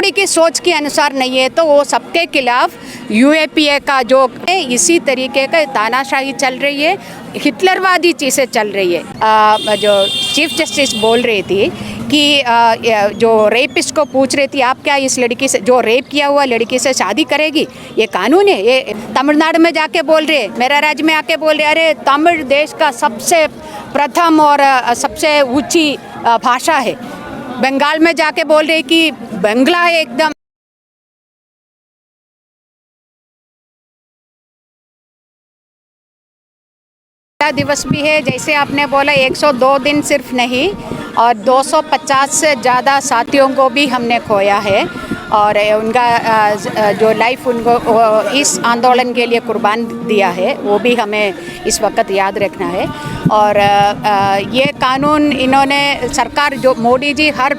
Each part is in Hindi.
मोदी की सोच के अनुसार नहीं है तो वो सबके खिलाफ यूएपीए का जो इसी तरीके का तानाशाही चल रही है, हिटलरवादी चीज़ें चल रही है। जो चीफ जस्टिस बोल रही थी कि जो रेपिस्ट को पूछ रही थी आप क्या इस लड़की से, जो रेप किया हुआ लड़की से शादी करेगी, ये कानून है? ये तमिलनाडु में जाके बोल रहे, मेरा राज्य में आके बोल रहे अरे तमिल देश का सबसे प्रथम और सबसे ऊंची भाषा है। बंगाल में जाके बोल रहे कि बंगला है एकदम। दिवस भी है, जैसे आपने बोला 102 दिन सिर्फ नहीं और 250 से ज़्यादा साथियों को भी हमने खोया है और उनका जो लाइफ उनको इस आंदोलन के लिए कुर्बान दिया है वो भी हमें इस वक्त याद रखना है। और ये कानून इन्होंने सरकार जो मोदी जी हर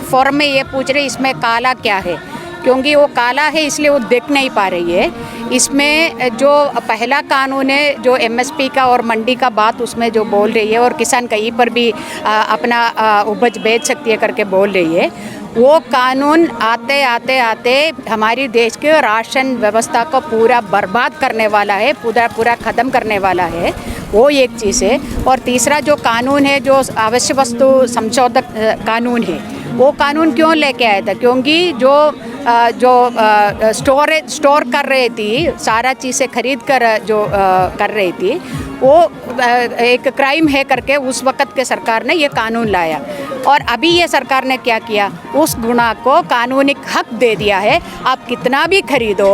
फोरम में ये पूछ रहे इसमें काला क्या है, क्योंकि वो काला है इसलिए वो देख नहीं पा रही है। इसमें जो पहला कानून है जो एमएसपी का और मंडी का बात उसमें जो बोल रही है और किसान कहीं पर भी अपना उपज बेच सकती है करके बोल रही है, वो कानून आते आते आते हमारी देश के राशन व्यवस्था को पूरा बर्बाद करने वाला है, पूरा ख़त्म करने वाला है। वो एक चीज़ है। और तीसरा जो कानून है जो आवश्यक वस्तु संशोधक कानून है, वो कानून क्यों लेके आया था? क्योंकि जो स्टोर कर रही थी, सारा चीज़ें खरीद कर जो कर रही थी, वो एक क्राइम है करके उस वक़्त के सरकार ने ये कानून लाया। और अभी ये सरकार ने क्या किया, उस गुनाह को कानूनी हक दे दिया है। आप कितना भी खरीदो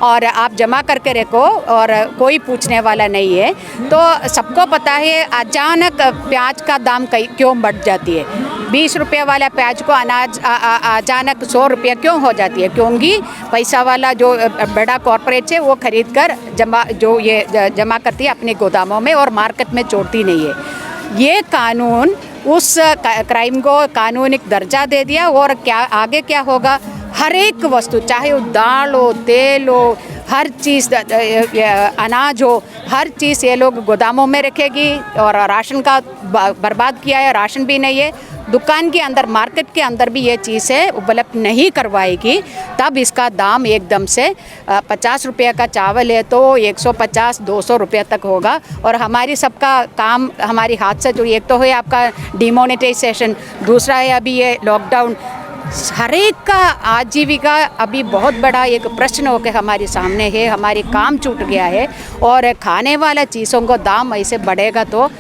और आप जमा करके रखो और कोई पूछने वाला नहीं है। तो सबको पता है अचानक प्याज का दाम क्यों बढ़ जाती है। 20 रुपये वाला प्याज को अचानक 100 रुपये क्यों हो जाती है? क्योंकि पैसा वाला जो बड़ा कॉरपोरेट है वो खरीद कर जमा करती है अपने गोदामों में और मार्केट में छोड़ती नहीं है। ये कानून उस क्राइम को कानूनी दर्जा दे दिया। और क्या आगे क्या होगा, हर एक वस्तु चाहे वो दाल हो, तेल हो, हर चीज़, अनाज हो, हर चीज़ ये लोग गोदामों में रखेगी। और राशन का बर्बाद किया है, राशन भी नहीं है, दुकान के अंदर मार्केट के अंदर भी ये चीज़ें उपलब्ध नहीं करवाएगी। तब इसका दाम एकदम से 50 रुपये का चावल है तो 150-200 रुपये तक होगा। और हमारी सबका काम हमारी हाथ से जो, एक तो है आपका डिमोनेटाइजेशन, दूसरा है अभी ये लॉकडाउन। हर एक का आजीविका अभी बहुत बड़ा एक प्रश्न होकर हमारे सामने है। हमारी काम छूट गया है और खाने वाला चीज़ों को दाम ऐसे बढ़ेगा तो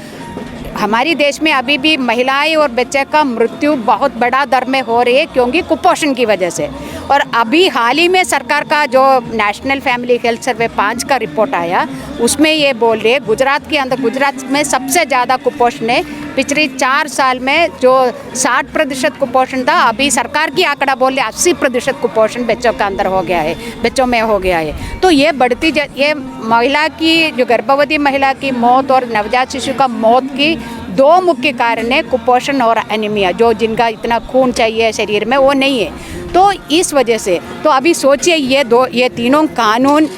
हमारी देश में अभी भी महिलाएं और बच्चे का मृत्यु बहुत बड़ा दर में हो रही है, क्योंकि कुपोषण की वजह से। और अभी हाल ही में सरकार का जो नेशनल फैमिली हेल्थ सर्वे 5 का रिपोर्ट आया, उसमें ये बोल रहे गुजरात के अंदर, गुजरात में सबसे ज़्यादा कुपोषण है। पिछले 4 साल में जो 60% कुपोषण था, अभी सरकार की आंकड़ा बोल रहे 80% कुपोषण बच्चों के अंदर हो गया है, बच्चों में हो गया है। तो ये बढ़ती ये महिला की, जो गर्भवती महिला की मौत और नवजात शिशु का मौत की 2 मुख्य कारण है, कुपोषण और एनीमिया, जो जिनका इतना खून चाहिए शरीर में वो नहीं है। तो इस वजह से तो अभी सोचिए ये तीनों कानून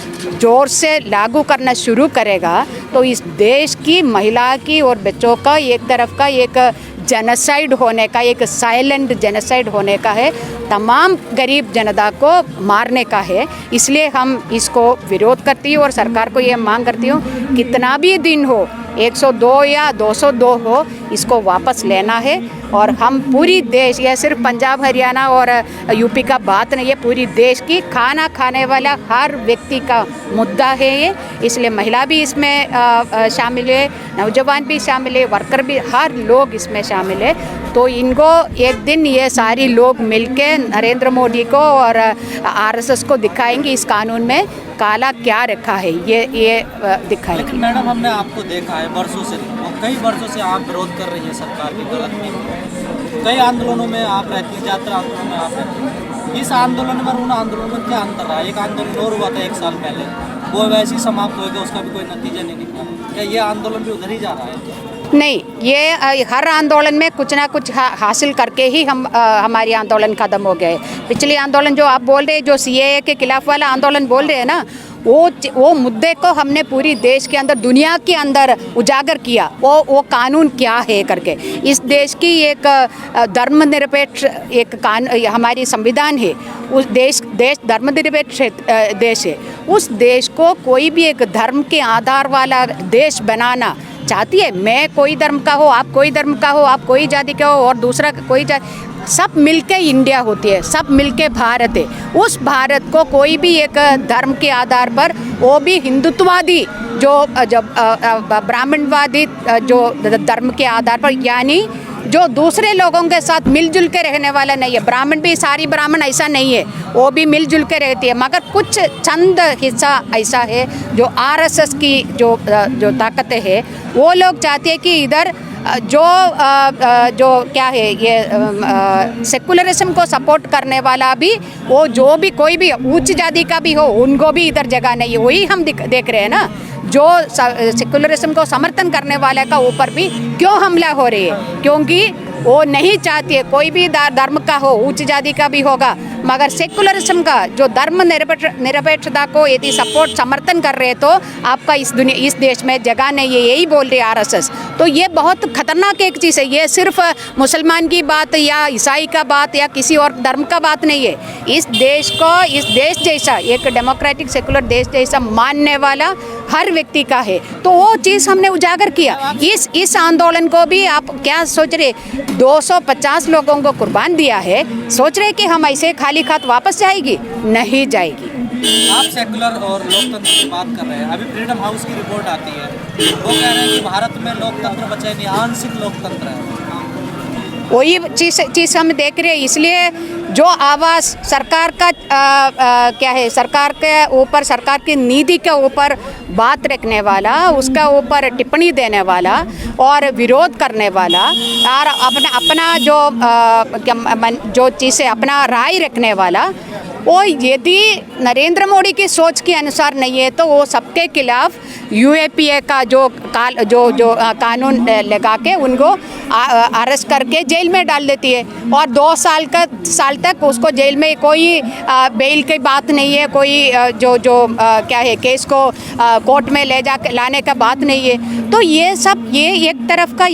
जोर से लागू करना शुरू करेगा तो इस देश की महिला की और बच्चों का एक तरफ का एक जेनोसाइड होने का, एक साइलेंट जेनोसाइड होने का है, तमाम गरीब जनता को मारने का है। इसलिए हम इसको विरोध करती हूँ और सरकार को ये मांग करती हूँ, कितना भी दिन हो, 102 या 202 हो, इसको वापस लेना है। और हम पूरी देश, यह सिर्फ पंजाब हरियाणा और यूपी का बात नहीं है, पूरी देश की खाना खाने वाला हर व्यक्ति का मुद्दा है ये। इसलिए महिला भी इसमें शामिल है, नौजवान भी शामिल है, वर्कर भी, हर लोग इसमें शामिल है। तो इनको एक दिन ये सारी लोग मिलके नरेंद्र मोदी को और आरएसएस को दिखाएंगे इस कानून में काला क्या रखा है, ये दिखाएंगे। लेकिन मैडम, हमने आपको देखा है वर्षों से, कई वर्षों से आप विरोध कर रही हैं सरकार की गलत नीति। कई आंदोलनों में आप रहती हैं, यात्रा आंदोलनों में आप रहती हैं। इस आंदोलन में उन आंदोलनों में क्या अंतर रहा? एक आंदोलन और हुआ था 1 साल पहले, वो वैसे ही समाप्त हो गया, उसका भी कोई नतीजा नहीं निकला। क्या ये आंदोलन भी उधर ही जा रहा है? नहीं, ये हर आंदोलन में कुछ ना कुछ हासिल करके ही हमारी आंदोलन खत्म हो गए। पिछले आंदोलन जो आप बोल रहे हैं, जो सीएए के खिलाफ वाला आंदोलन बोल रहे हैं ना, वो मुद्दे को हमने पूरी देश के अंदर, दुनिया के अंदर उजागर किया। वो कानून क्या है करके, इस देश की एक धर्मनिरपेक्ष एक हमारी संविधान है, उस देश धर्मनिरपेक्ष देश है। उस देश को कोई भी एक धर्म के आधार वाला देश बनाना चाहती है। मैं कोई धर्म का हो, आप कोई धर्म का हो, आप कोई जाति का हो और दूसरा कोई जाति, सब मिलके इंडिया होती है, सब मिलके भारत है। उस भारत को कोई भी एक धर्म के आधार पर, वो भी हिंदुत्ववादी जो ब्राह्मणवादी जो धर्म के आधार पर, यानी जो दूसरे लोगों के साथ मिलजुल के रहने वाला नहीं है। ब्राह्मण भी सारी ब्राह्मण ऐसा नहीं है, वो भी मिलजुल के रहती है, मगर कुछ चंद हिस्सा ऐसा है जो आरएसएस की जो ताकत है, वो लोग चाहते हैं कि इधर जो क्या है ये सेकुलरिज्म को सपोर्ट करने वाला भी, वो जो भी कोई भी उच्च जाति का भी हो, उनको भी इधर जगह नहीं है। वही हम देख रहे हैं ना, जो सेकुलरिज्म को समर्थन करने वाले का ऊपर भी क्यों हमला हो रही है, क्योंकि वो नहीं चाहती है कोई भी धर्म का हो, उच्च जाति का भी होगा, मगर सेकुलरिज्म का जो धर्म निरपेक्षता को यदि सपोर्ट समर्थन कर रहे तो आपका इस देश में जगह नहीं है, यही बोल रही है आरएसएस। तो ये बहुत खतरनाक एक चीज़ है। ये सिर्फ मुसलमान की बात या ईसाई का बात या किसी और धर्म का बात नहीं है। इस देश को, इस देश जैसा एक डेमोक्रेटिक सेकुलर देश जैसा मानने वाला हर व्यक्ति का है। तो वो चीज़ हमने उजागर किया। इस आंदोलन को भी आप क्या सोच रहे, 250 लोगों को कुर्बान दिया है, सोच रहे कि हम ऐसे खाली खात वापस जाएगी? नहीं जाएगी। आप सेकुलर और लोकतंत्र की बात कर रहे हैं, अभी फ्रीडम हाउस की रिपोर्ट आती है, वो कह रहे हैं कि भारत में लोकतंत्र बचा नहीं, आंशिक लोकतंत्र है। वही चीज़ हम देख रहे हैं। इसलिए जो आवाज़ सरकार का क्या है, सरकार के ऊपर, सरकार की नीति के ऊपर बात रखने वाला, उसका ऊपर टिप्पणी देने वाला और विरोध करने वाला और अपना जो चीज़ें अपना राय रखने वाला, वो यदि नरेंद्र मोदी की सोच के अनुसार नहीं है तो वो सबके खिलाफ यूएपीए का जो कानून लगा के उनको अरेस्ट करके जेल में डाल देती है और 2 साल तक उसको जेल में, कोई बेल की बात नहीं है, कोई क्या है केस को कोर्ट में लाने का बात नहीं है। तो ये सब ये एक तरफ का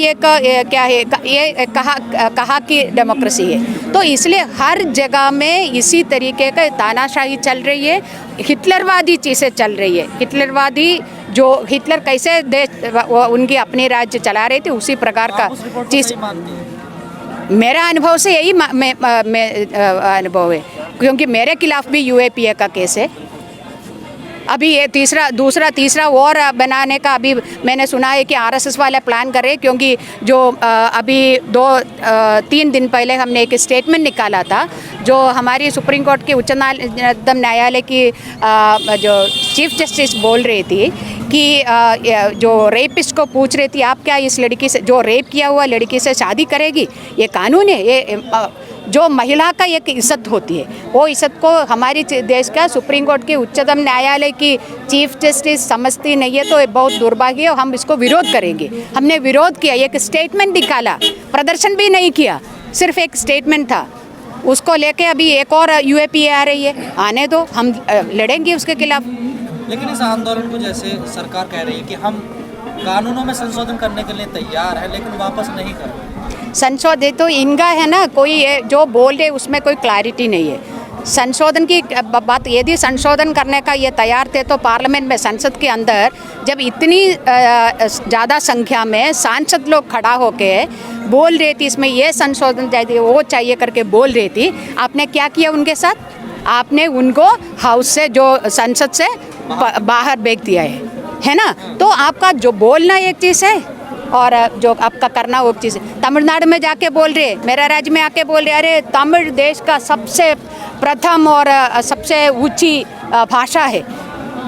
क्या है, ये कहा कि डेमोक्रेसी है। तो इसलिए हर जगह में इसी तरीके का तानाशाही चल रही है, हिटलरवादी चीज़ें चल रही है। हिटलरवादी जो हिटलर कैसे देश उनकी अपनी राज्य चला रहे थे, उसी प्रकार का चीज़ मेरा अनुभव से यही अनुभव है, क्योंकि मेरे खिलाफ भी यूएपीए का केस है। अभी ये तीसरा वॉर बनाने का अभी मैंने सुना है कि आरएसएस वाले प्लान कर रहे हैं, क्योंकि जो अभी 2-3 दिन पहले हमने एक स्टेटमेंट निकाला था, जो हमारी सुप्रीम कोर्ट के उच्चतम न्यायालय की जो चीफ जस्टिस बोल रही थी कि जो रेपिस्ट को पूछ रही थी, आप क्या इस लड़की से, जो रेप किया हुआ लड़की से शादी करेगी? ये कानून है, ये जो महिला का एक इज्जत होती है, वो इज्जत को हमारी देश का सुप्रीम कोर्ट के उच्चतम न्यायालय की चीफ जस्टिस समझती नहीं है। तो ये बहुत दुर्भाग्य है और हम इसको विरोध करेंगे। हमने विरोध किया, एक स्टेटमेंट निकाला, प्रदर्शन भी नहीं किया, सिर्फ एक स्टेटमेंट था। उसको लेके अभी एक और यूएपीए आ रही है, आने दो, हम लड़ेंगे उसके खिलाफ। लेकिन इस आंदोलन को जैसे सरकार कह रही है कि हम कानूनों में संशोधन करने के लिए तैयार है, लेकिन वापस नहीं कर रहे। संशोधित तो इनका है ना, कोई जो बोल रहे उसमें कोई क्लैरिटी नहीं है। संशोधन की बात, यदि संशोधन करने का ये तैयार थे तो पार्लियामेंट में, संसद के अंदर जब इतनी ज़्यादा संख्या में सांसद लोग खड़ा होके बोल रहे थी इसमें ये संशोधन चाहिए, वो चाहिए करके बोल रही थी, आपने क्या किया उनके साथ? आपने उनको हाउस से, जो संसद से बाहर फेंक दिया है ना। तो आपका जो बोलना एक चीज़ है और जो आपका करना वो चीज़ है। तमिलनाडु में जाके बोल रहे, मेरा राज्य में आके बोल रहे, अरे तमिल देश का सबसे प्रथम और सबसे ऊंची भाषा है।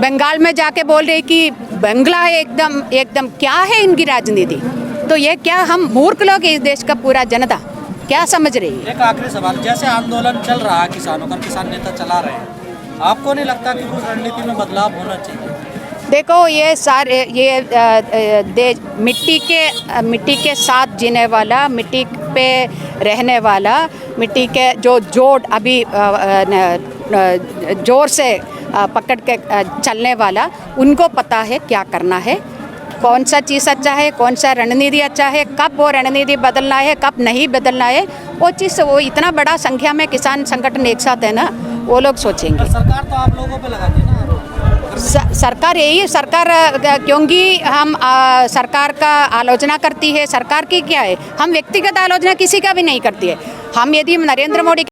बंगाल में जाके बोल रहे कि बंगला है एकदम क्या है इनकी राजनीति? तो ये क्या हम मूर्ख लोग हैं? इस देश का पूरा जनता क्या समझ रही है? एक आखिरी सवाल, जैसे आंदोलन चल रहा है किसानों का, किसान नेता चला रहे हैं, आपको नहीं लगता कि कुछ रणनीति में बदलाव होना चाहिए? देखो, ये सारे देश मिट्टी के साथ जीने वाला, मिट्टी पे रहने वाला, मिट्टी के जो जोड़ अभी जोर से पकड़ के चलने वाला, उनको पता है क्या करना है, कौन सा चीज़ अच्छा है, कौन सा रणनीति अच्छा है, कब वो रणनीति बदलना है, कब नहीं बदलना है। वो चीज़, वो इतना बड़ा संख्या में किसान संगठन एक साथ है ना, वो लोग सोचेंगे। सरकार तो आप लोगों पे लगाती है ना आरोप। सरकार यही सरकार क्योंकि हम सरकार का आलोचना करती है। सरकार की क्या है, हम व्यक्तिगत आलोचना किसी का भी नहीं करती है। हम यदि नरेंद्र मोदी